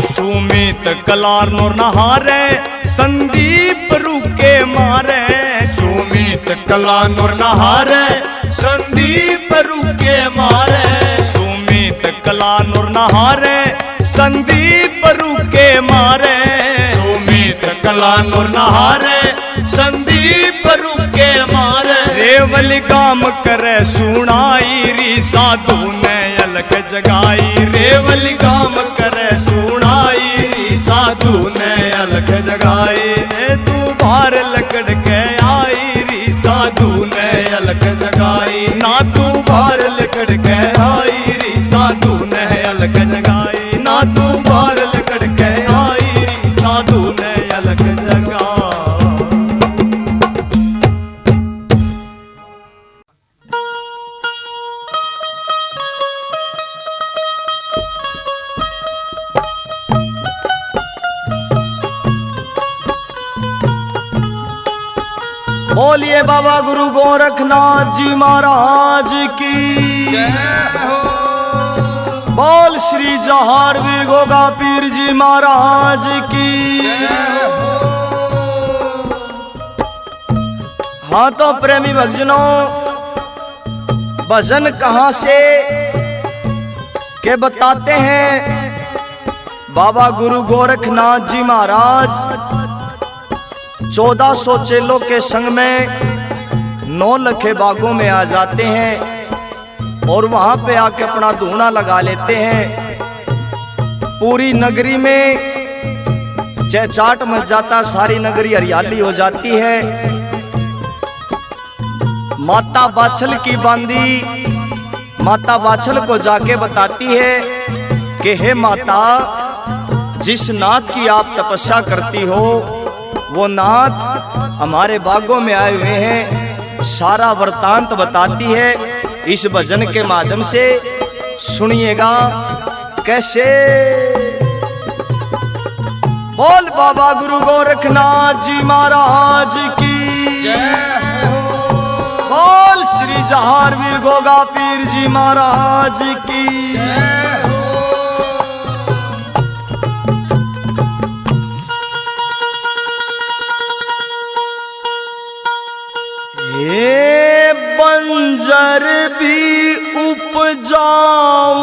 [SPEAKER 3] सुमित कलार नोर नहारे, संदीप रुके मारे। सुमित कला नूर नहारे, संदीप रुके मारे। सुमित कला नूर नहारे, संदीप रुके मारे। सुमित कला नूर नहारे, संदीप रुके मारे। रेवल काम करे सुनाई री, साधु ने अलख जगाई। रेवल काम करे सुनाई री, साधु ने अलख जगाई। तू बार लकड़ के आई री, साधु ने अलख जगाई। ना तू बार लकड़ के आई री, साधु ने अलख जगाई। ना तू बार लकड़ के आई री, साधु ने अलख जगाई। आऊंगा।
[SPEAKER 1] बोलिए बाबा गुरु गोरखनाथ जी महाराज की
[SPEAKER 2] जय हो।
[SPEAKER 1] बोल श्री जहार वीर गोगा पीर जी महाराज की। हाँ तो प्रेमी भक्तजनों, भजन कहाँ से के बताते हैं बाबा गुरु गोरखनाथ जी महाराज 1400 चेलों के संग में 9 लखे बागों में आ जाते हैं और वहां पे आके अपना धूना लगा लेते हैं। पूरी नगरी में चहचाट मच जाता, सारी नगरी हरियाली हो जाती है। माता बाछल की बांदी माता बाछल को जाके बताती है कि हे माता, जिस नाथ की आप तपस्या करती हो वो नाथ हमारे बागों में आए हुए हैं। सारा वृतांत बताती है। इस भजन के माध्यम से सुनिएगा कैसे। बोल बाबा गुरु गोरखनाथ जी महाराज की
[SPEAKER 2] जय हो।
[SPEAKER 1] बोल श्री जहार वीर गोगा पीर जी महाराज की
[SPEAKER 2] जय हो।
[SPEAKER 1] ये बंजर भी उपजाऊ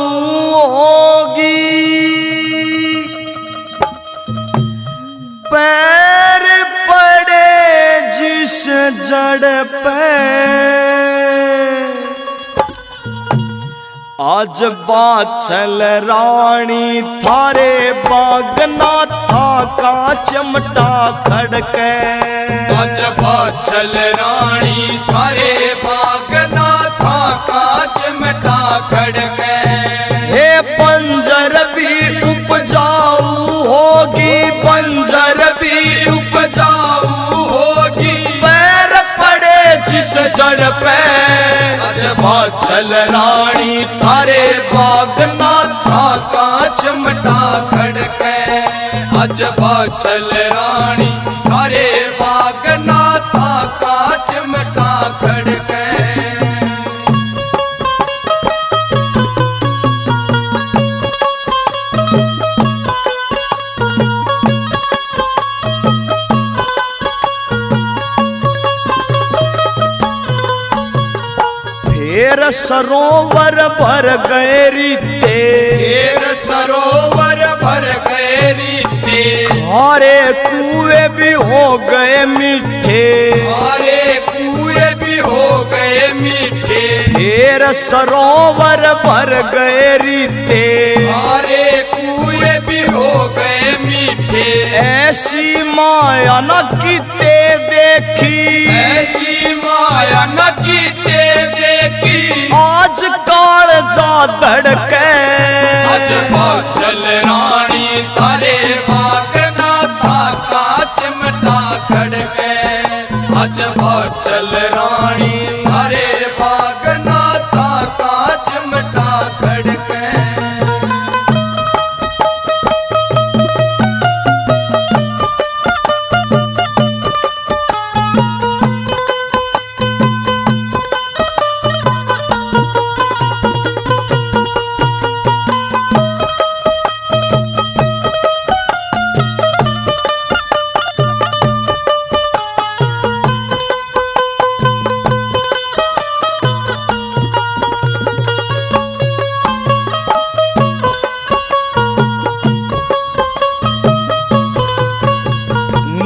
[SPEAKER 1] होगी, पैर पड़े जिस जड़ पे। आज बाछल रानी थारे बागना था का चमटा खड़के।
[SPEAKER 2] आज बाछल रानी थारे बागना था काच मटा खड़के।
[SPEAKER 1] हे बंजर भी उपजाऊ होगी, बंजर भी
[SPEAKER 2] उपजाऊ होगी,
[SPEAKER 1] पैर पड़े जिस जड़ पे।
[SPEAKER 2] आज बाछल रानी थारे बागना था काच मटा खड़के। आज बाछल रानी थारे बागना था काच मटा खड़के।
[SPEAKER 1] फिर सरोवर भर गए रीते,
[SPEAKER 2] फिर सरोवर भर गए रीते।
[SPEAKER 1] खारे कुएं भी हो गए मीठे,
[SPEAKER 2] खारे कुएं भी हो गए मीठे।
[SPEAKER 1] फिर सरोवर भर गए रीते।
[SPEAKER 2] खारे कुएं भी हो गए मीठे।
[SPEAKER 1] ऐसी माया न कीते देखी,
[SPEAKER 2] ऐसी माया न कीते देखी।
[SPEAKER 1] आज काल जा धड़के।
[SPEAKER 2] आज बाछल रानी थारे बागना था काच मटा खड़के। आज बाछल रानी थारे बागना था काच मटा खड़के।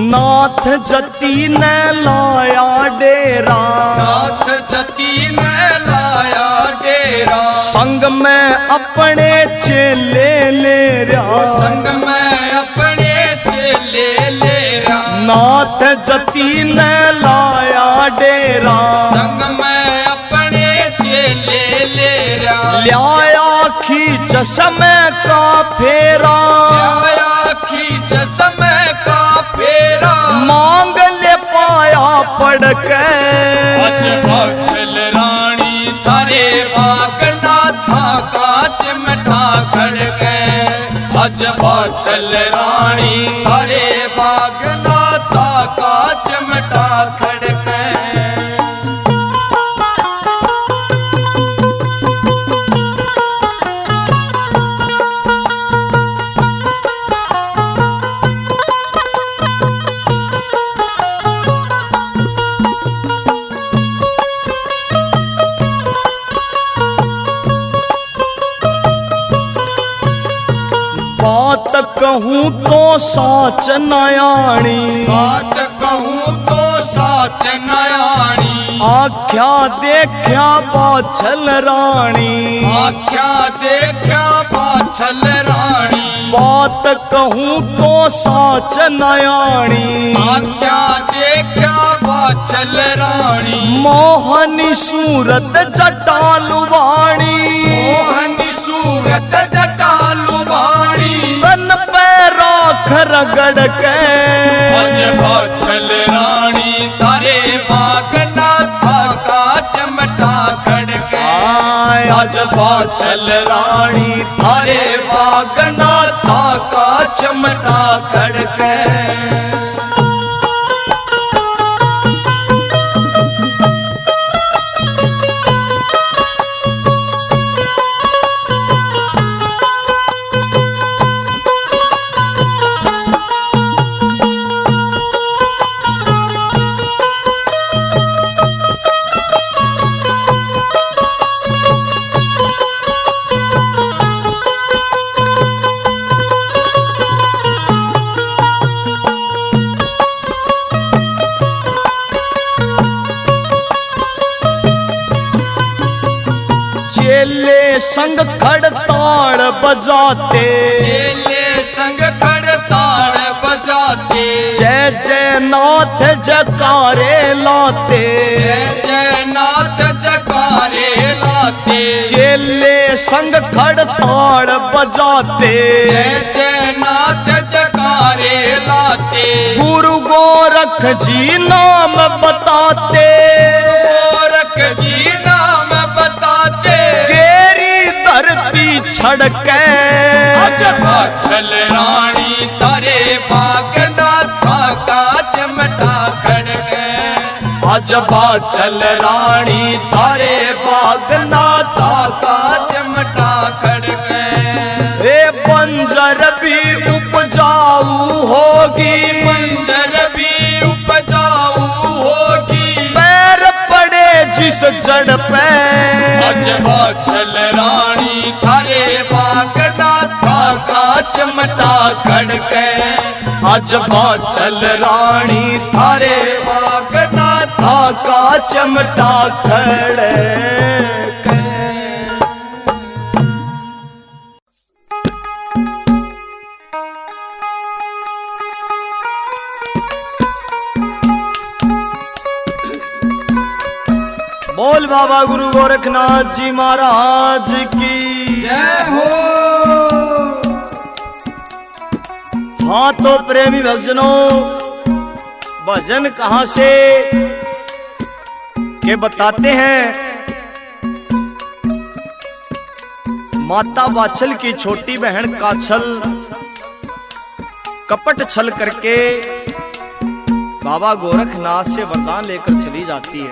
[SPEAKER 1] नाथ जती ने लाया डेरा,
[SPEAKER 2] नाथ जती ने लाया डेरा।
[SPEAKER 1] संग में अपने चेले ले रहा,
[SPEAKER 2] संग में अपने चेले ले रहा।
[SPEAKER 1] नाथ जती ने लाया डेरा,
[SPEAKER 2] संग में अपने चेले ले रहा।
[SPEAKER 1] लिया खींच समय का फेरा,
[SPEAKER 2] आया खींच समय का फेरा।
[SPEAKER 3] बाछल रानी थारे बाग नाथा का चिमटा खड़के। बात कहूँ तो साच नयाणी,
[SPEAKER 2] बात कहूँ तो साच नयाणी,
[SPEAKER 3] आख्या देखा बाछल रानी,
[SPEAKER 2] आख्या देखा बाछल रानी,
[SPEAKER 3] बात कहूँ तो साच नयाणी,
[SPEAKER 2] आख्या देखा बाछल रानी,
[SPEAKER 3] मोहनी सूरत जटालु वाणी,
[SPEAKER 2] मोहनी सूरत जटालु वाणी,
[SPEAKER 3] तन पे राख रगड़ के।
[SPEAKER 2] अज बाछल रानी थारे बाग नाथा का चिमटा खड़के।
[SPEAKER 3] आज बाछल रानी थारे बाग नाथा का चिमटा खड़के। चेले संग खड़ताड़ बजाते,
[SPEAKER 2] चेले संग खड़ताड़ बजाते,
[SPEAKER 3] जय जय नाथ जकारे लाते,
[SPEAKER 2] जय जय नाथ जकारे लाते,
[SPEAKER 3] चेले संग खड़ताड़ बजाते,
[SPEAKER 2] जय जय नाथ जकारे लाते,
[SPEAKER 3] गुरु गोरख जी नाम बताते,
[SPEAKER 2] गोरख जी नाम बताते,
[SPEAKER 3] केरी धरती छड़के।
[SPEAKER 2] अज बाछल रानी थारे बाग नाथा का चिमटा खड़के।
[SPEAKER 3] आज बाछल रानी थारे बाग नाथा का
[SPEAKER 2] चिमटा खड़के।
[SPEAKER 3] रे बंजर भी उपजाऊ होगी,
[SPEAKER 2] बंजर भी उपजाऊ होगी,
[SPEAKER 3] पैर पड़े जिस जड़ पे।
[SPEAKER 2] अज बाछल रानी थारे बाग नाथा का चिमटा खड़के।
[SPEAKER 3] आज बाछल रानी थारे
[SPEAKER 2] बाग नाथा
[SPEAKER 3] था का चिमटा खड़के। बोल बाबा गुरु गोरखनाथ जी महाराज की
[SPEAKER 2] जय हो।
[SPEAKER 3] हाँ तो प्रेमी भक्तजनों, भजन कहां से के बताते हैं। माता बाछल की छोटी बहन काछल कपट छल करके बाबा गोरखनाथ से वरदान लेकर चली जाती है,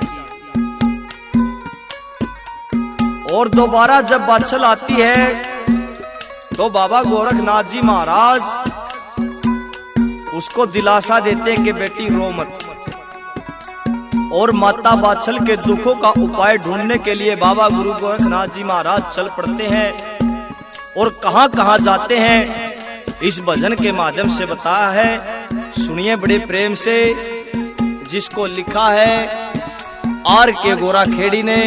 [SPEAKER 3] और दोबारा जब बाछल आती है तो बाबा गोरखनाथ जी महाराज उसको दिलासा देते हैं कि बेटी रो मत। और माता बाछल के दुखों का उपाय ढूंढने के लिए बाबा गुरु गोरखनाथ जी महाराज चल पड़ते हैं, और कहां कहां जाते हैं इस भजन के माध्यम से बताया है। सुनिए बड़े प्रेम से, जिसको लिखा है आर के गोरा खेड़ी ने,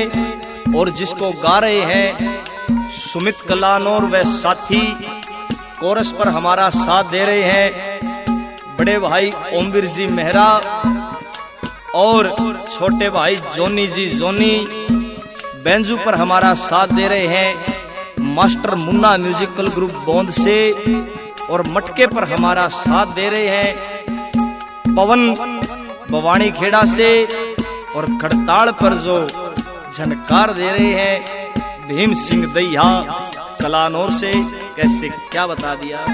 [SPEAKER 3] और जिसको गा रहे हैं सुमित कलानौर व साथी। कोरस पर हमारा साथ दे रहे हैं बड़े भाई ओमवीर जी मेहरा और छोटे भाई जोनी जी जोनी। बेंजू पर हमारा साथ दे रहे हैं मास्टर मुन्ना म्यूजिकल ग्रुप बोंद से, और मटके पर हमारा साथ दे रहे हैं पवन भवानी खेड़ा से, और खड़ताड़ पर जो झनकार दे रहे हैं भीम सिंह दैया कलानौर से। कैसे क्या बता दिया।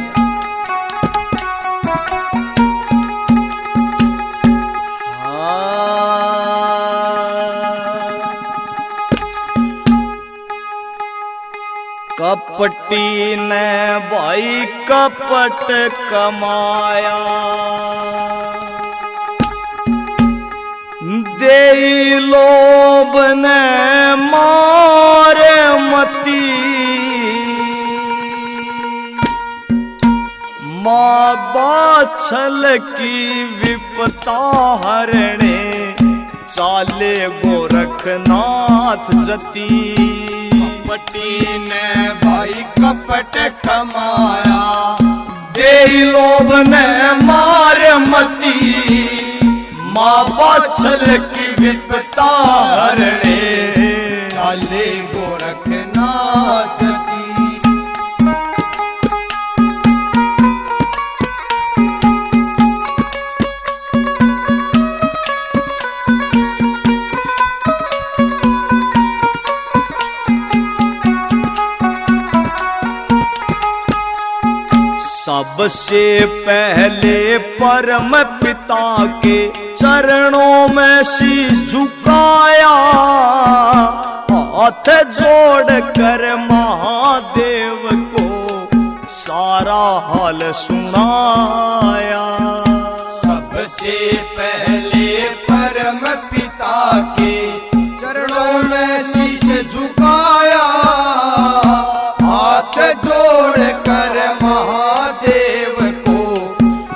[SPEAKER 3] कपटी ने भाई कपट कमाया, देई लोभ ने मारे मती, माँ बाछल की विपता हरणे, चाले गोरखनाथ जती।
[SPEAKER 2] कपटी ने भाई कपट कमाया,
[SPEAKER 3] देई लोभ ने मार मती, माँ बाछल की विपता हरणे,
[SPEAKER 2] चाले गोरखनाथ की।
[SPEAKER 3] सबसे पहले परम पिता के चरणों में शीश झुकाया, हाथ जोड़ कर महादेव को सारा हाल सुनाया।
[SPEAKER 2] सबसे पहले परम पिता के चरणों में शीश झुकाया, हाथ जोड़ कर महादेव को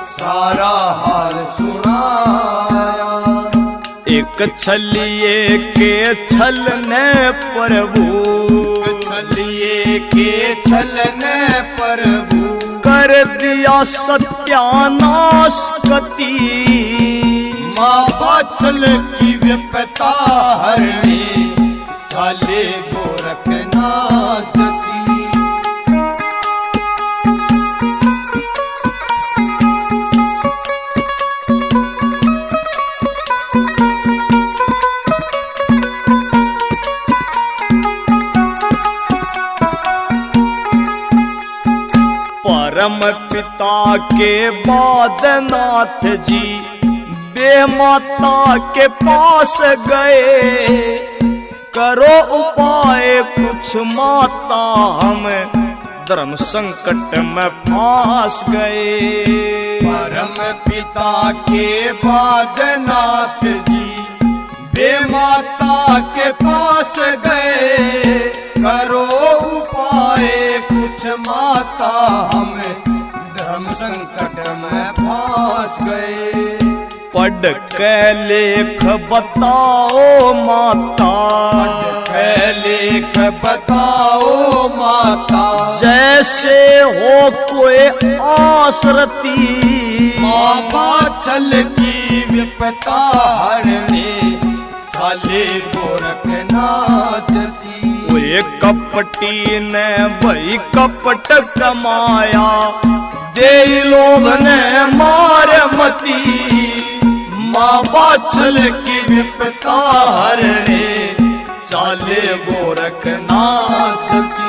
[SPEAKER 2] सारा हाल सुनाया।
[SPEAKER 3] एक छलिए के छलने प्रभु,
[SPEAKER 2] छलिए के छलने प्रभु,
[SPEAKER 3] कर दिया सत्यानाश कति,
[SPEAKER 2] माँ बाछल की विपता हरणे, चाले गोरखनाथ की।
[SPEAKER 3] परम पिता के बाद नाथ जी बे माता के पास गए, करो उपाय कुछ माता हम धर्म संकट में फांस गए।
[SPEAKER 2] परम पिता के बाद नाथ जी बे माता के पास गए, करो उपाय कुछ माता हम धर्म संकट में फांस गए।
[SPEAKER 3] पढ़ के लेख बताओ माता,
[SPEAKER 2] पढ़ के लेख बताओ माता,
[SPEAKER 3] जैसे हो कोई आसरती,
[SPEAKER 2] माँ बाछल की विपता हरणे, चाले गोरखनाथ की।
[SPEAKER 3] वे कपटी ने भाई कपट कमाया, देई लोभ ने मार मती, माँ बाछल की विपता हरणे, चाले गोरखनाथ की।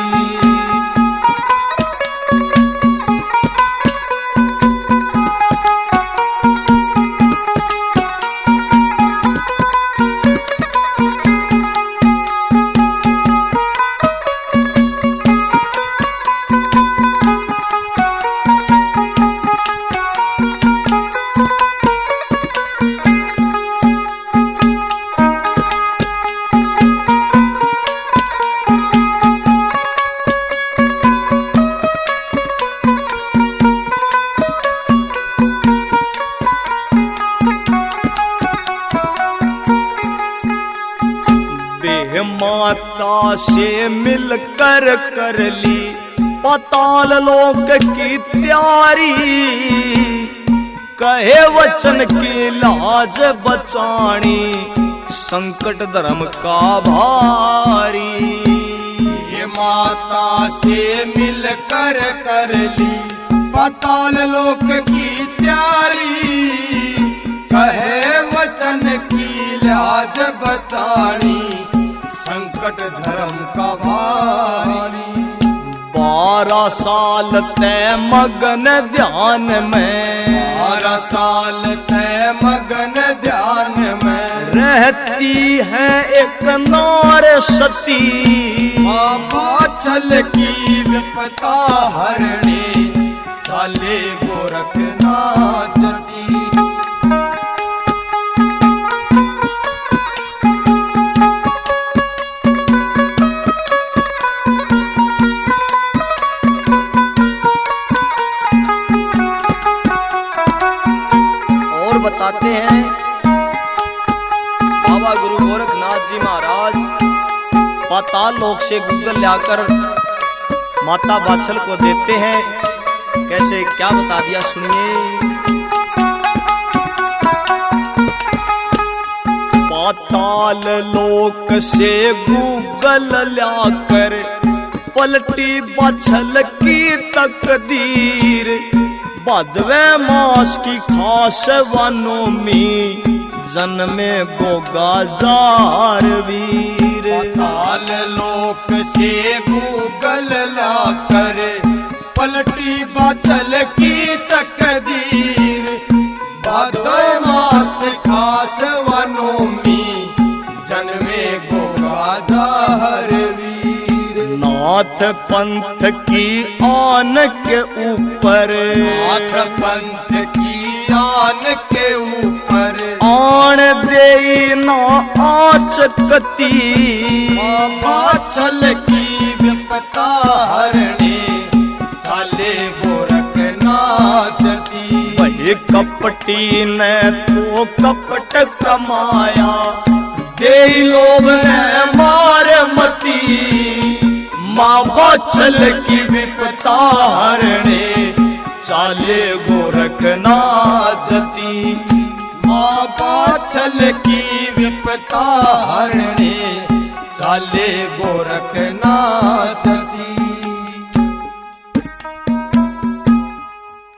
[SPEAKER 3] माता से मिलकर कर ली पाताल लोक की तैयारी, कहे वचन की लाज बचानी, संकट धर्म का भारी।
[SPEAKER 2] ये माता से मिलकर कर ली पाताल लोक की तैयारी, कहे वचन की लाज बचानी, संकट धर्म का भारी।
[SPEAKER 3] 12 साल तय मगन ध्यान में,
[SPEAKER 2] 12 साल तय मगन ध्यान में,
[SPEAKER 3] रह रहती है एक नार सती।
[SPEAKER 2] बाछल की विपता हरणी चाले गोरखनाथ जती।
[SPEAKER 1] और बताते हैं बाबा गुरु गोरखनाथ जी महाराज पाताल लोक से गूगल लाकर माता बाछल को देते हैं। कैसे क्या बता दिया सुनिए।
[SPEAKER 3] पाताल लोक से गूगल लाकर पलटी बाछल की तकदीर। भादवे मास की खास वनों में जन्मे गोगा जार वीर।
[SPEAKER 2] पाताल लोक से गूगल लाकर पलटी बाछल की तकदीर। भादवे मास खास वनों में जन्मे गोगा जार वीर।
[SPEAKER 3] नाथ पंथ की आन के ऊपर,
[SPEAKER 2] नाथ पंथ की आन के ऊपर
[SPEAKER 3] आन दे ना आचकती।
[SPEAKER 2] बाछल की विपता हरणी चाले गोरखनाथ जती।
[SPEAKER 3] वही कपटी ने तो कपट कमाया, दे लोभ ने मार मती। माँ बाछल की विपता हरणे चाले गोरखनाथ जती।
[SPEAKER 2] माँ बाछल की विपता हरणे चाले गोरखनाथ जती।